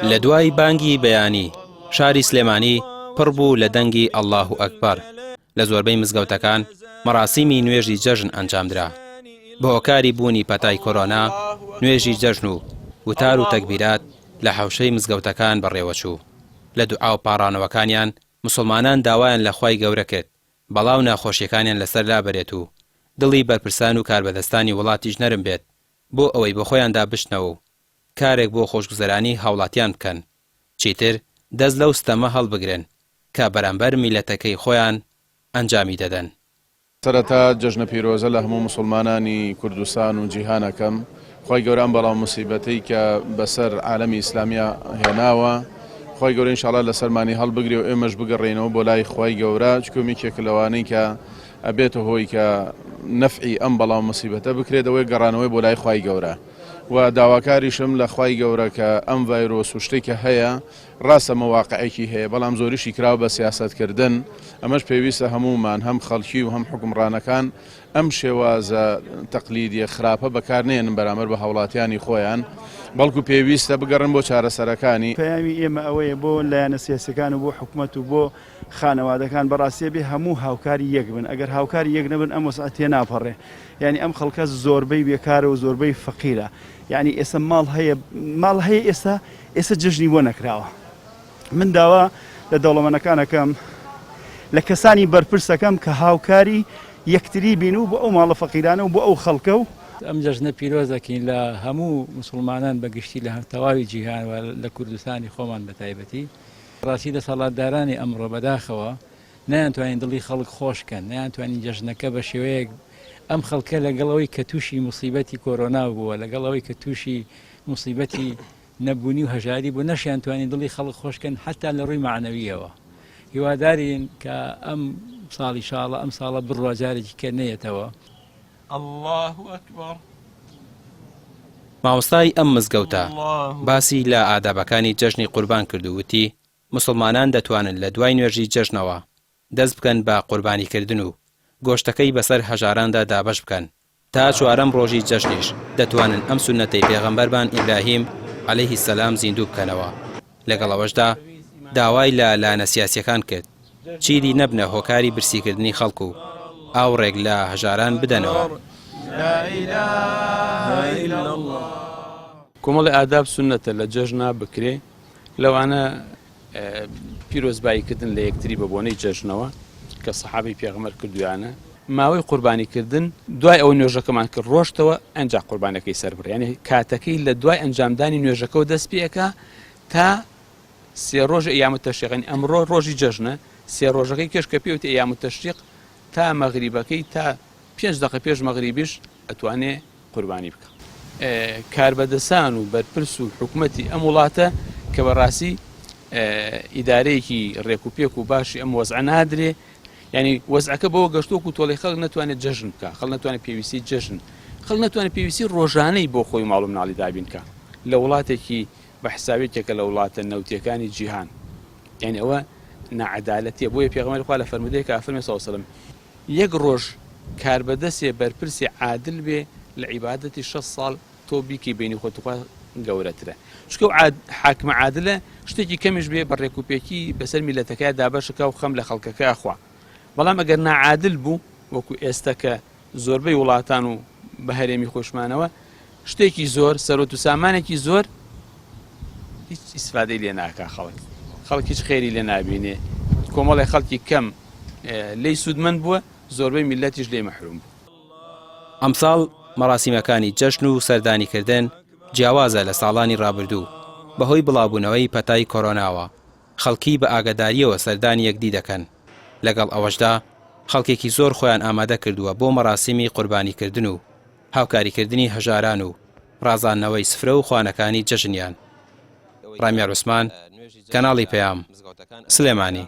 لە دوای بانگی بەیانی شاری سلێمانی پڕ بوو لە دەنگی ئەڵڵاهو ئەکبەر. لە زۆربەی مزگەوتەکان مەراسیمی نوێژی جەژن ئەنجامدرا. بە هۆکاری بوونی پەتای کۆرۆنا نوێژی جەژن و وتار و تەکبیرات لە حەوشەی مزگەوتەکان بەڕێوەچوو. لە دوعا و پاڕانەوەکانیان مسلمانان داوایان لە خوای گەورە کرد بەڵاو ناخۆشیەکانیان لەسەر لابەرێت و دڵی بەرپرسان و کاربەدەستانی وڵاتیش نەرم بێت بۆ ئەوەی بە خۆیاندا بشنەوە و کارێک بۆ خۆشگوزەرانی هاوڵاتیان بکەن، چیتر دەست لەو ستەمە هەڵبگرن کە بەرامبەر میلەتەکەی خۆیان ئەنجامی دەدەن. سەرەتا جەژنە پیرۆزە لە هەموو مسلمانانی کوردستان و جیهانەکەم، خی گەوران بەڵام موسیبەتەی کە بەسەر عالەمی ئیسلامیە هێناوە، خی گەورە ئینشاڵڵا لەسەرمانی هەڵبگرێ و ئێمەش بگەڕێنەوە بۆ لای خی گەورە، چکۆمیکێک لەوانەی کە ئەبێتە هۆی کە نەفعی ئەم بەڵام موسیبەتە بکرێتەوەی گەڕانەوەی بۆ لای خی گەورە. و داواکاریشم لە خی گەورە کە ئەم ڤایرۆس و شتێکە هەیە ڕاستە مەواقعێکی هەیە، بەڵام زۆریشی کراوە بە سیاسەتکردن. ئەمەش پێویستە هەمومان هەم خەڵکی و هەم حکومڕانەکان ئەم شێوازە تەقلیدیە خراپە بەکارنێنن بەرامبەر بە هاوڵاتیانی خۆیان، بەڵکو پێویستە بگەڕن بۆ چارەسەرەکانی. پەیامی ئێمە ئەوەیە بۆ لایەنە سیاسەکان و بۆ حکوومەت و بۆ خانەوادەکان بەڕاستیە بێ هەموو هاوکاری یەک بن. ئەگەر هاوکاری یەک نەبن ئەم وەسعەت تێ ناپەڕێ. یعنی ئەم خەڵکە زۆربەی بێکارە و زۆربەی فەقیرە. یعنی ئێستا ماڵ هەیە ئێستا جژنی بۆ نەکراوە. من داوا لە دەوڵەمەندەکانەکەم لە کەسانی بەرپرسەکەم کە هاوکاری یەکتری بین و بۆ ئەو ماڵە فەقیرانە و بۆ ئەو خەڵکە و ئەم جەژنە پیرۆزەکەین لە هەموو مسلمانان بەگشتی لە تەواوی جیهان و لە کوردستانی خۆمان بە تایبەتی. ڕاستی دەسەڵاتدارانی ئەمڕۆ بەداخەوە نەیانتوانین دڵی خەڵک خۆشکەن، نەیانتوانین جەژنەکە بە شێوەیەک ئەم خەڵکە لەگەڵەوەی کە تووشی موسیبەتی کۆرۆنا بووە، لەگەڵەوەی کە تووشی موسیبەتی نەبوونی و هەژاری بوو، نەشیانتوانین دڵی خەڵک خۆشکەن حتا لە ڕووی معنەویەوە. هیوادارین کە ئەم ساڵی شاڵە ئەم ساڵە بڕوا جارێکی کە نەیەتەوە. الله ئەکبەر. مامۆستای ئەم مزگەوتە باسی لە ئادابەکانی جەژنی قوربان کردو، وتی مسلمانان دەتوانن لە دوای نوێژی جەژنەوە دەست بکەن بە قوربانیکردن و گۆشتەکەی بەسەر هەژاراندا دابەش بکەن. تا چوارەم ڕۆژی جەژنیش دەتوانن ئەم سونەتەی پێغەمبەرمان ئیبراهیم عەلەیهی سەلام زیندوو بکەنەوە. لەگەڵ ئەوەشدا داوای لە لایەنە سیاسیەکان کرد چیری نەبنە هۆکاری برسیکردنی خەڵک و ئاوڕێک لە هەژاران بدەنەوە. کۆمەڵی ئاداب سونەتە لە جەژنا بکرێ، لەوانە پیرۆزباییکردن لە یەکتری بە بۆنەی جەژنەوە کە سەحابەی پێغەمبەر کردویانە، ماوەی قوربانیکردن دوای ئەو نوێژەکەمان کرد ڕۆشتەوە ئەنجا قوربانەکەی سەر بڕێ، یعنی کاتەکەی لە دوای ئەنجامدانی نوێژەکەەوە دەست پێەکە تا سێ ڕۆژ ئەیامە تەشریقین. ئەمڕۆ ڕۆژی جەژنە، سێ ڕۆژەکەی کەش کە پێوتی ئەیامە تەشریق تا مەغریبەکەی تا 5 دقیقە پێش مەغریبیش ئەتوانێ قوربانی بکە. کاربەدەسان و بەرپرس و حکوومەتی ئەم وڵاتە کە بەڕاستی ئیدارەیەکی ڕێکوپێک و باشی ئەم وەزع نادرێ، ینی وەزعەکە بەوە گەشتووەک و تۆڵی خەڵک نەتوانێت جەژن بکە، خەڵک نەتوانێت پێویستی جەژن، خەڵک نەتوانێت پێویستی ڕۆژانەی بۆ خۆی ماڵ و مناڵی دابین کە لە وڵاتێکی بە حسابێتێکە لە وڵاتە نەوتیەکانی جیهان. یعنی ئەوە نەعەدالەتیە. بۆیە پێغەمبەری خوا لە فەرمودەیەکە فەرمێ سەڵ سەلەم یەک ڕۆژ کاربەدەسێ بەرپرسێ عادل بێ لە عیبادەتی 6 ساڵ تۆ بیکەی بینی خۆتخوا گەورەترە. چکە حاکمە عادلە شتێکی کەمیش بێ بە ڕێکوپێکی بەسەر میلەتەکەی دابەشەکە و خەم لە خەڵکەکە ئەخوا. بەڵام ئەگەر ناعادل بوو وەکو ئێستا کە زۆربەی وڵاتان و بە هەرێمی خۆشمانەوە شتێکی زۆر سەرۆت و سامانێکی زۆر هیچ ئیسفادەی لێ ناکا خەڵک هیچ خێری لێ نابینێ. کۆمەڵی خەڵکی کەم لێی سوودمەند بووە، زۆربەی میلەتیش لێ مەحروم بوو. ئەمساڵ مەراسیمەکانی جەژن و سەردانیکردن جیاوازە لە ساڵانی ڕابردوو بەهۆی بڵاوبوونەوەی پەتای کۆرۆناوە. خەڵکی بە ئاگاداریەوە سەردانی یەکدی دەکەن. لەگەڵ ئەوەشدا خەڵکێکی زۆر خۆیان ئامادە کردووە بۆ مەراسیمی قوربانیکردن و هاوکاریکردنی هەژاران و ڕازاندنەوەی سفرە و خوانەکانی جەژنیان. ڕامیار عوسمان، کەناڵی پەیام، سلێمانی.